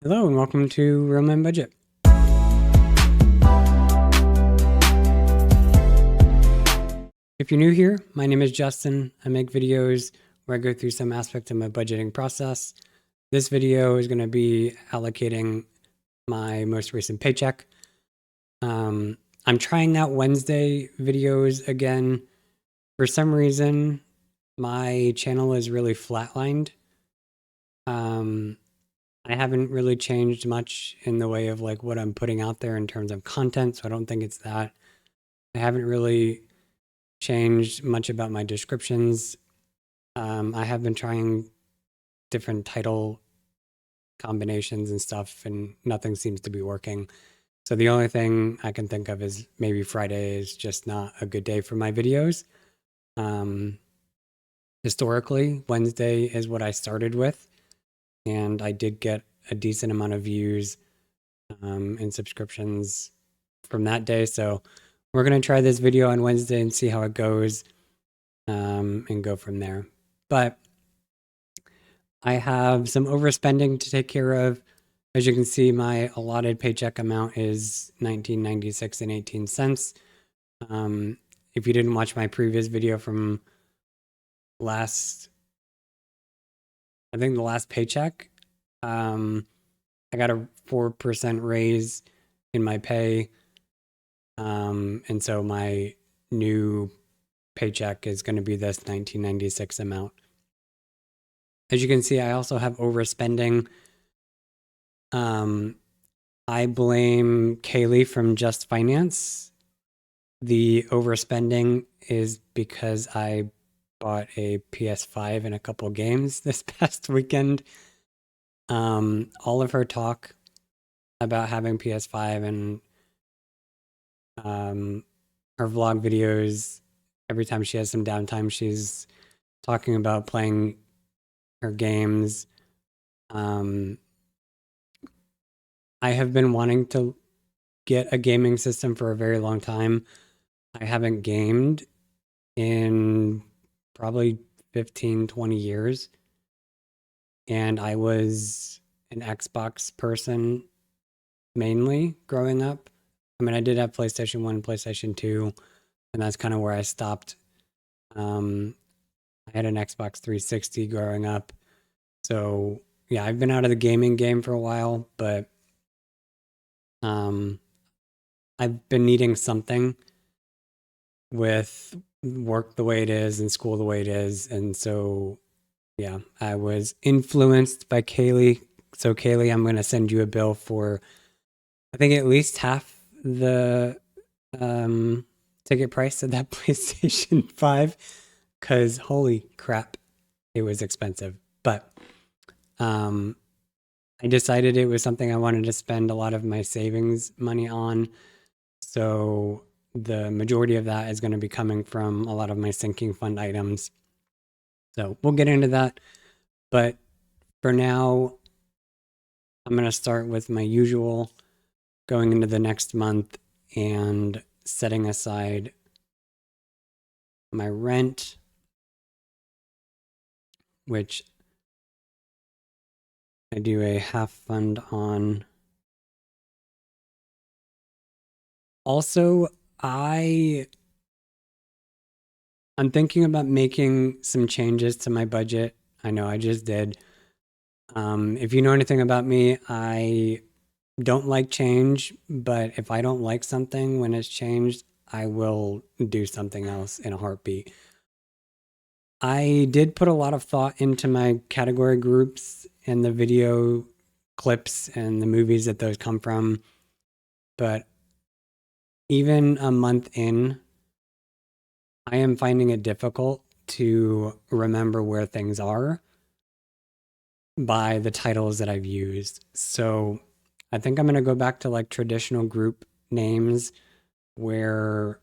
Hello and welcome to Real Man Budget. If you're new here, my name is Justin. I make videos where I go through some aspect of my budgeting process. This video is going to be allocating my most recent paycheck. I'm trying out Wednesday videos again. For some reason, my channel is really flatlined. I haven't really changed much in the way of like what I'm putting out there in terms of content, so I don't think it's that. I haven't really changed much about my descriptions. I have been trying different title combinations and stuff, and nothing seems to be working. So the only thing I can think of is maybe Friday is just not a good day for my videos. Historically, Wednesday is what I started with, and I did get a decent amount of views and subscriptions from that day. So we're going to try this video on Wednesday and see how it goes and go from there. But I have some overspending to take care of. As you can see, my allotted paycheck amount is $19.96 and 18 cents. If you didn't watch my previous video from the last paycheck, I got a 4% raise in my pay. And so my new paycheck is going to be this $19.96 amount. As you can see, I also have overspending. I blame Kaylee from Just Finance. The overspending is because I bought a PS5 and a couple games this past weekend. All of her talk about having PS5 and her vlog videos, every time she has some downtime, she's talking about playing her games. I have been wanting to get a gaming system for a very long time. I haven't gamed in probably 15, 20 years. And I was an Xbox person mainly growing up. I mean, I did have PlayStation 1, PlayStation 2, and that's kind of where I stopped. I had an Xbox 360 growing up. So, yeah, I've been out of the gaming game for a while, but I've been needing something with work the way it is and school the way it is. And so, yeah, I was influenced by Kaylee. So, Kaylee, I'm going to send you a bill for, I think, at least half the ticket price of that PlayStation 5, because holy crap, it was expensive. But I decided it was something I wanted to spend a lot of my savings money on. So the majority of that is going to be coming from a lot of my sinking fund items. So we'll get into that. But for now, I'm going to start with my usual going into the next month and setting aside my rent, which I do a half fund on. Also, I'm thinking about making some changes to my budget. I know I just did. If you know anything about me, I don't like change, but if I don't like something when it's changed, I will do something else in a heartbeat. I did put a lot of thought into my category groups and the video clips and the movies that those come from, but even a month in, I am finding it difficult to remember where things are by the titles that I've used. So I think I'm going to go back to like traditional group names where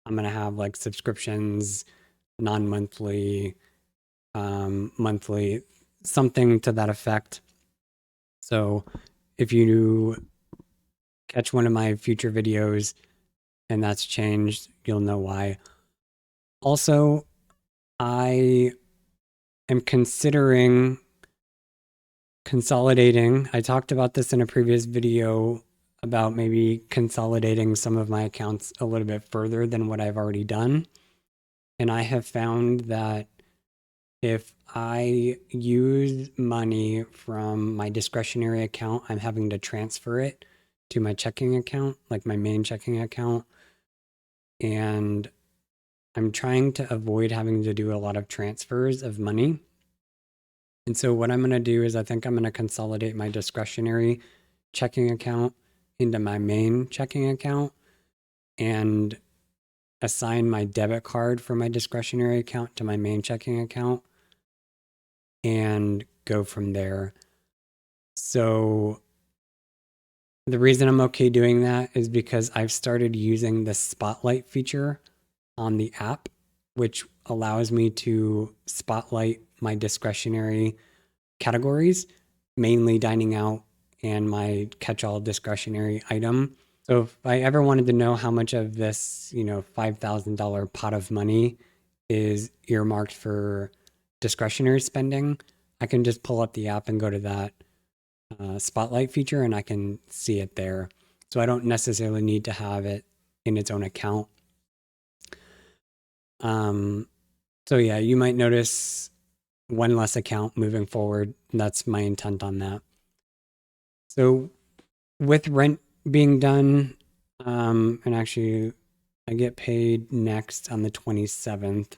I'm going to have like subscriptions, non-monthly, monthly, something to that effect. So if you catch one of my future videos and that's changed, you'll know why. Also, I am considering consolidating. I talked about this in a previous video about maybe consolidating some of my accounts a little bit further than what I've already done. And I have found that if I use money from my discretionary account, I'm having to transfer it to my checking account, like my main checking account. And I'm trying to avoid having to do a lot of transfers of money. And so what I'm going to do is I think I'm going to consolidate my discretionary checking account into my main checking account and assign my debit card for my discretionary account to my main checking account and go from there. So the reason I'm okay doing that is because I've started using the spotlight feature on the app, which allows me to spotlight my discretionary categories, mainly dining out and my catch-all discretionary item. So if I ever wanted to know how much of this, $5,000 pot of money is earmarked for discretionary spending, I can just pull up the app and go to that spotlight feature and I can see it there. So I don't necessarily need to have it in its own account. So yeah, you might notice one less account moving forward. That's my intent on that. So with rent being done, and actually I get paid next on the 27th.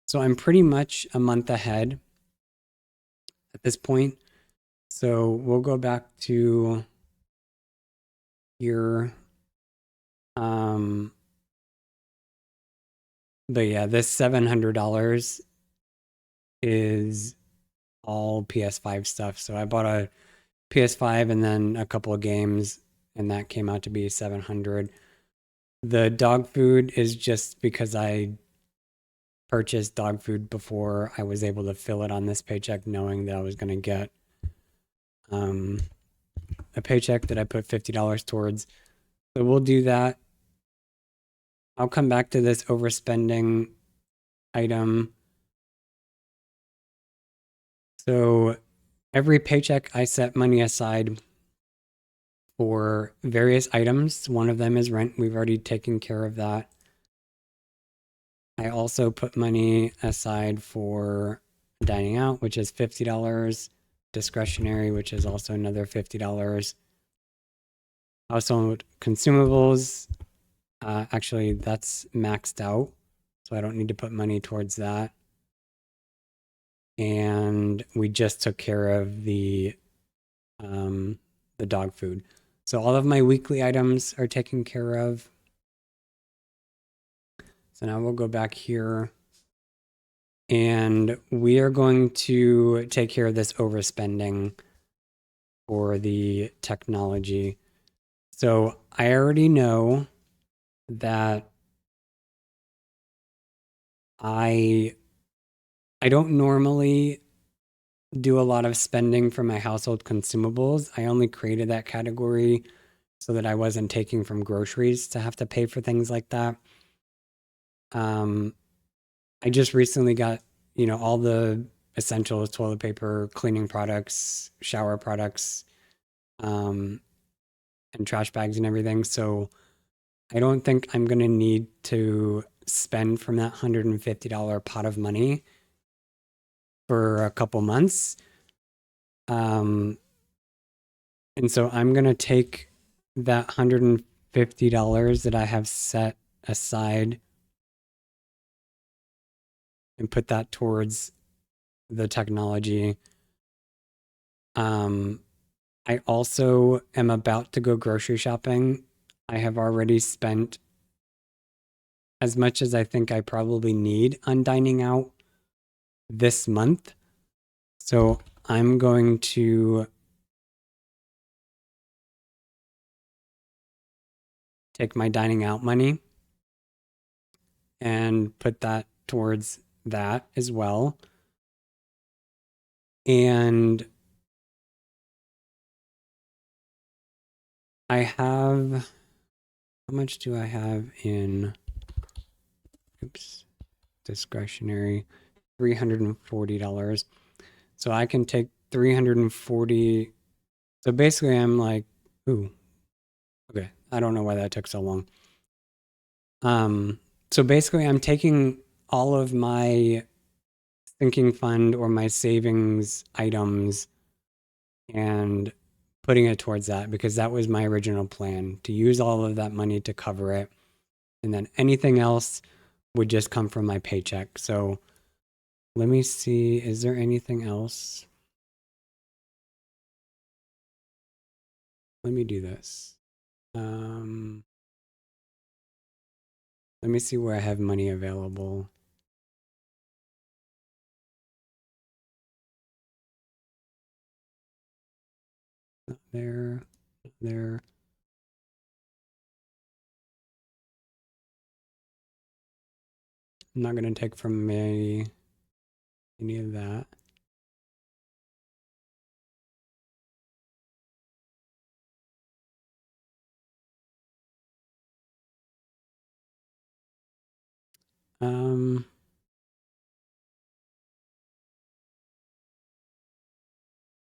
So I'm pretty much a month ahead at this point. So we'll go back to here. But yeah, this $700 is all PS5 stuff. So I bought a PS5 and then a couple of games, and that came out to be 700. The dog food is just because I purchased dog food before I was able to fill it on this paycheck, knowing that I was going to get a paycheck that I put $50 towards. So we'll do that. I'll come back to this overspending item. So every paycheck I set money aside for various items. One of them is rent. We've already taken care of that. I also put money aside for dining out, which is $50, discretionary, which is also another $50. Household consumables, actually that's maxed out, so I don't need to put money towards that. And we just took care of the dog food. So all of my weekly items are taken care of. So now we'll go back here and we are going to take care of this overspending for the technology. So I already know that I don't normally do a lot of spending for my household consumables. I only created that category so that I wasn't taking from groceries to have to pay for things like that. I just recently got, all the essentials, toilet paper, cleaning products, shower products, and trash bags and everything. So I don't think I'm going to need to spend from that $150 pot of money for a couple months. And so I'm going to take that $150 that I have set aside and put that towards the technology. I also am about to go grocery shopping. I have already spent as much as I think I probably need on dining out this month. So I'm going to take my dining out money and put that towards that as well. And I have, how much do I have in, discretionary, $340. So I can take 340. So basically I'm like, ooh, okay. I don't know why that took so long. So basically I'm taking all of my sinking fund or my savings items and putting it towards that because that was my original plan, to use all of that money to cover it. And then anything else would just come from my paycheck. So let me see, is there anything else? Let me do this. Let me see where I have money available. Not there, not there. I'm not going to take from any of that.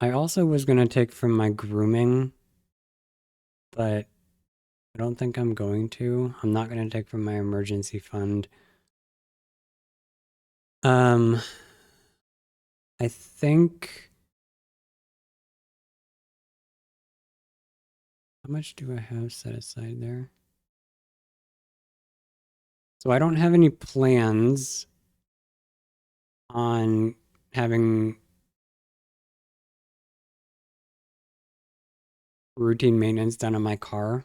I also was going to take from my grooming, but I don't think I'm going to. I'm not going to take from my emergency fund. I think, how much do I have set aside there? So I don't have any plans on having routine maintenance done on my car.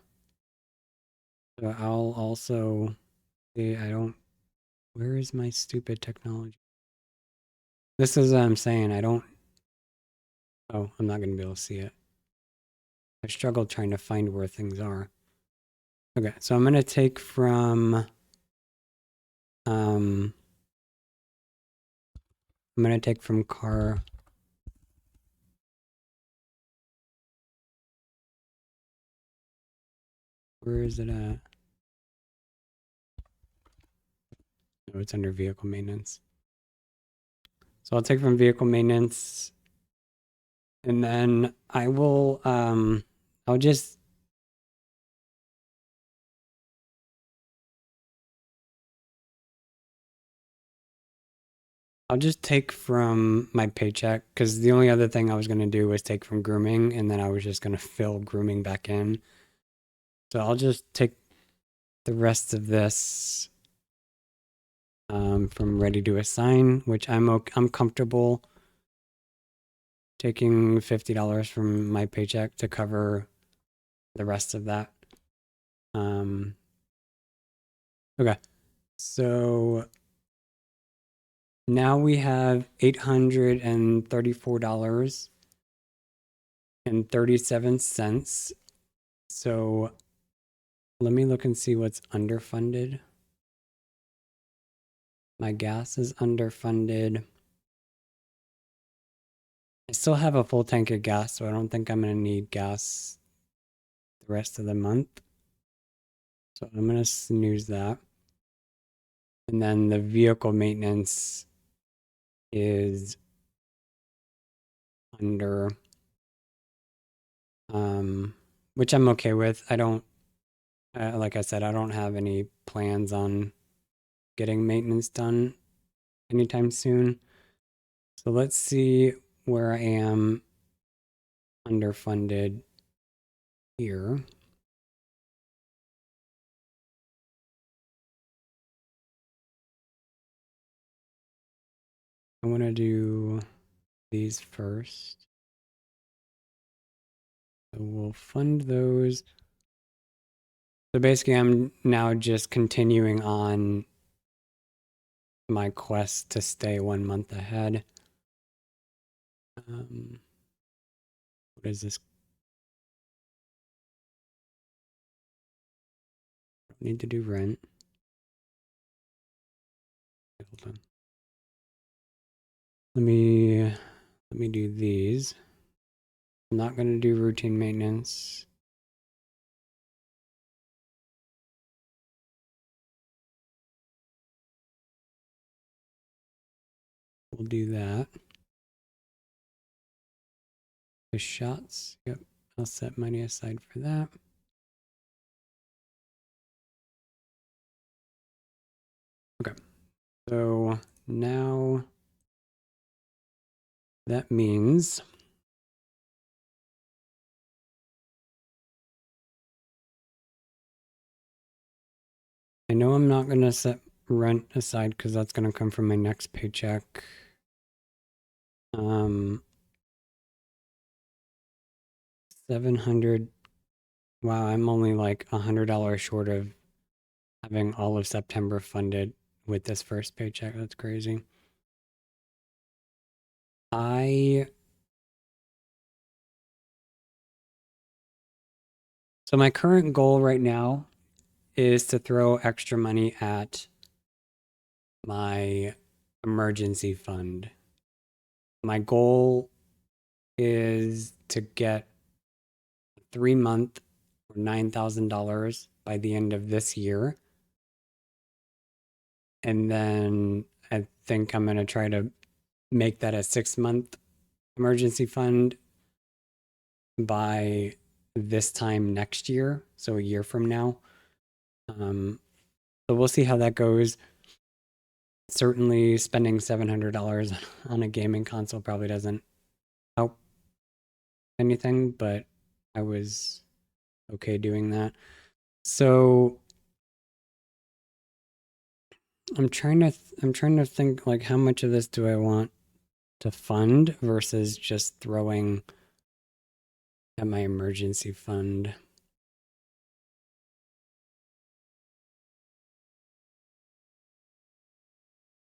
So I'll also say I don't, where is my stupid technology? This is what I'm saying. I don't, oh, I'm not going to be able to see it. I struggled trying to find where things are. Okay, so I'm going to take from, I'm going to take from car. Where is it at? Oh, it's under vehicle maintenance. So I'll take from vehicle maintenance and then I will, I'll just, take from my paycheck because the only other thing I was going to do was take from grooming and then I was just going to fill grooming back in. So I'll just take the rest of this from ready to assign, which I'm comfortable taking $50 from my paycheck to cover the rest of that. Okay, so now we have $834.37. So let me look and see what's underfunded. My gas is underfunded. I still have a full tank of gas, so I don't think I'm going to need gas the rest of the month. So I'm going to snooze that. And then the vehicle maintenance is under, which I'm okay with. I don't, like I said, I don't have any plans on getting maintenance done anytime soon. So let's see where I am underfunded here. I want to do these first. So we'll fund those. So basically, I'm now just continuing on my quest to stay 1 month ahead. What is this? Don't need to do rent. Hold on. Let me do these. I'm not going to do routine maintenance. We'll do that. The shots. Yep. I'll set money aside for that. Okay. So now that means I know I'm not going to set rent aside because that's going to come from my next paycheck. 700. Wow, I'm only like $100 short of having all of September funded with this first paycheck. That's crazy. So my current goal right now is to throw extra money at my emergency fund. My goal is to get 3-month or $9,000 by the end of this year. And then I think I'm going to try to make that a 6-month emergency fund by this time next year. So a year from now. So we'll see how that goes. Certainly spending $700 on a gaming console probably doesn't help anything, but I was okay doing that. So I'm trying to think like how much of this do I want to fund versus just throwing at my emergency fund.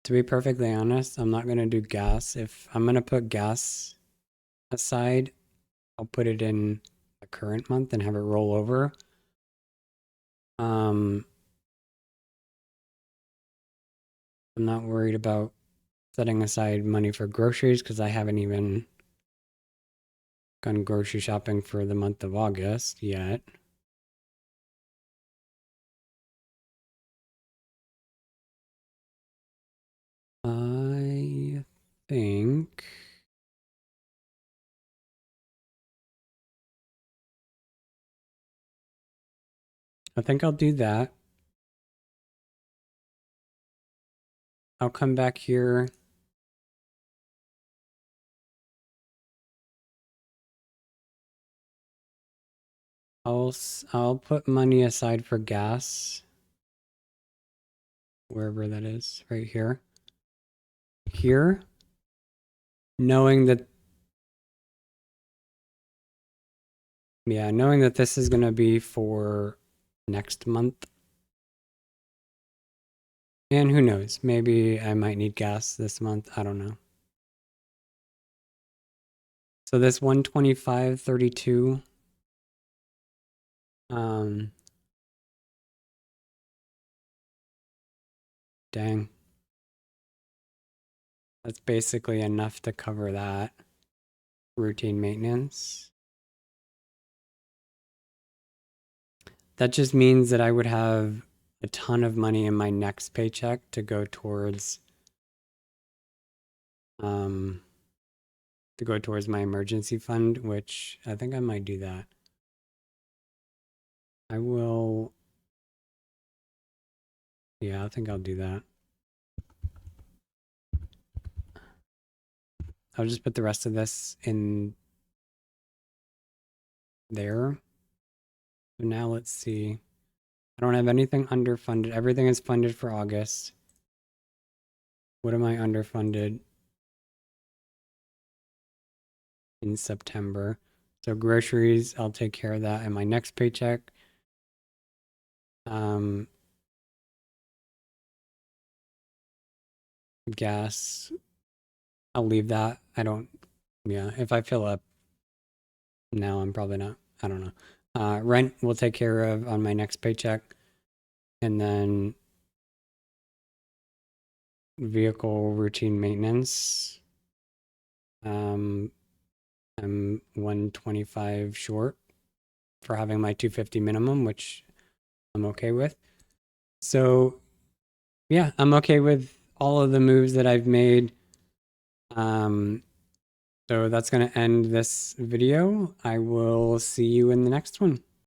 To be perfectly honest, I'm not going to do gas. If I'm going to put gas aside, I'll put it in the current month and have it roll over. I'm not worried about setting aside money for groceries because I haven't even gone grocery shopping for the month of August yet. I think I'll do that. I'll come back here. I'll put money aside for gas, wherever that is, right here. Here, knowing that this is going to be for next month. And who knows, maybe I might need gas this month. I don't know. So this 125.32, dang. That's basically enough to cover that routine maintenance. That just means that I would have a ton of money in my next paycheck to go towards my emergency fund, which I think I might do that. I will. Yeah, I think I'll do that. I'll just put the rest of this in there. So now let's see. I don't have anything underfunded. Everything is funded for August. What am I underfunded in September? So groceries, I'll take care of that in my next paycheck. Gas, I'll leave that. If I fill up now, I'm probably not. I don't know. Rent we'll take care of on my next paycheck. And then vehicle routine maintenance. I'm 125 short for having my 250 minimum, which I'm okay with. So yeah, I'm okay with all of the moves that I've made. So that's going to end this video. I will see you in the next one.